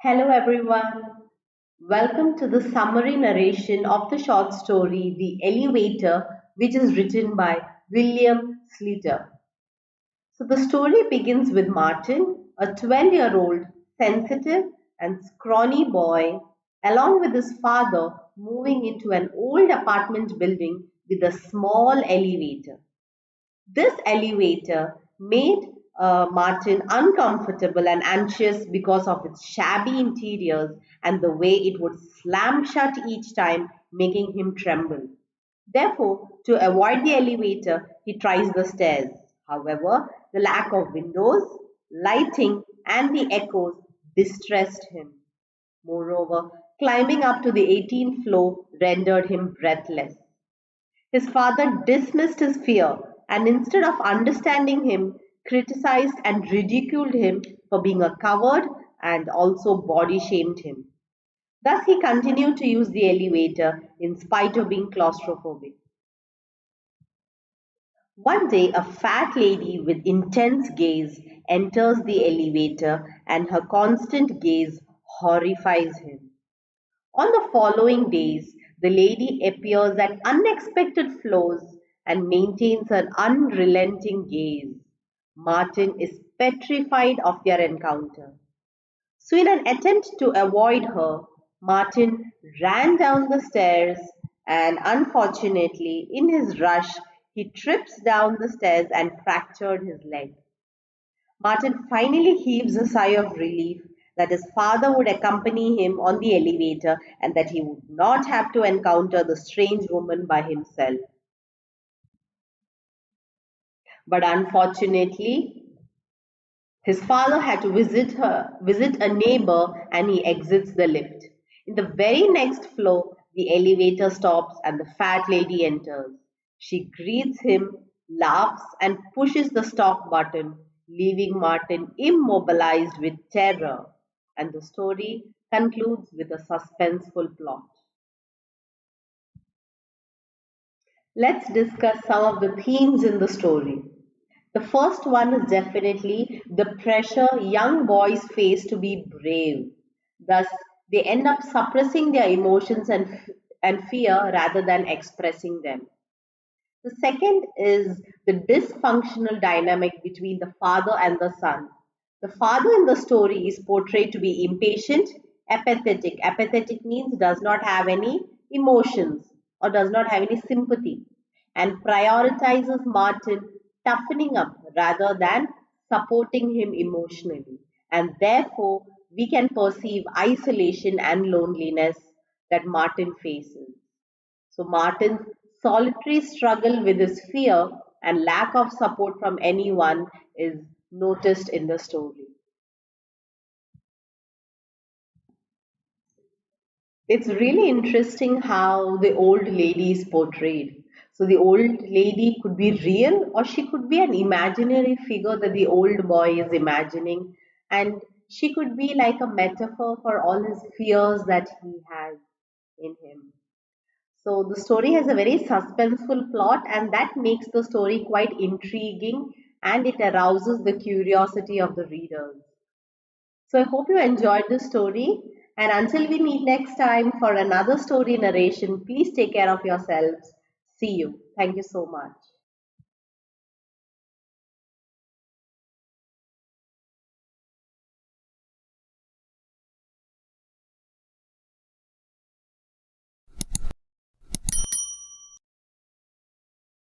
Hello, everyone. Welcome to the summary narration of the short story The Elevator, which is written by William Sleator. So, the story begins with Martin, a 12-year-old, sensitive, and scrawny boy, along with his father, moving into an old apartment building with a small elevator. This elevator made Martin uncomfortable and anxious because of its shabby interiors and the way it would slam shut each time, making him tremble. Therefore, to avoid the elevator, he tries the stairs. However, the lack of windows, lighting, and the echoes distressed him. Moreover, climbing up to the 18th floor rendered him breathless. His father dismissed his fear and instead of understanding him, criticized and ridiculed him for being a coward and also body shamed him. Thus, he continued to use the elevator in spite of being claustrophobic. One day, a fat lady with intense gaze enters the elevator and her constant gaze horrifies him. On the following days, the lady appears at unexpected floors and maintains an unrelenting gaze. Martin is petrified of their encounter. So, in an attempt to avoid her, Martin ran down the stairs and, unfortunately, in his rush, he trips down the stairs and fractured his leg. Martin finally heaves a sigh of relief that his father would accompany him on the elevator and that he would not have to encounter the strange woman by himself. But unfortunately, his father had to visit a neighbor and he exits the lift. In the very next floor, the elevator stops and the fat lady enters. She greets him, laughs, and pushes the stop button, leaving Martin immobilized with terror. And the story concludes with a suspenseful plot. Let's discuss some of the themes in the story. The first one is definitely the pressure young boys face to be brave. Thus, they end up suppressing their emotions and fear rather than expressing them. The second is the dysfunctional dynamic between the father and the son. The father in the story is portrayed to be impatient, apathetic. Apathetic means does not have any emotions or does not have any sympathy and prioritizes Martin toughening up rather than supporting him emotionally. And therefore, we can perceive isolation and loneliness that Martin faces. So Martin's solitary struggle with his fear and lack of support from anyone is noticed in the story. It's really interesting how the old lady is portrayed. So the old lady could be real or she could be an imaginary figure that the old boy is imagining, and she could be like a metaphor for all his fears that he has in him. So the story has a very suspenseful plot, and that makes the story quite intriguing and it arouses the curiosity of the readers. So I hope you enjoyed the story. And until we meet next time for another story narration, please take care of yourselves. See you. Thank you so much.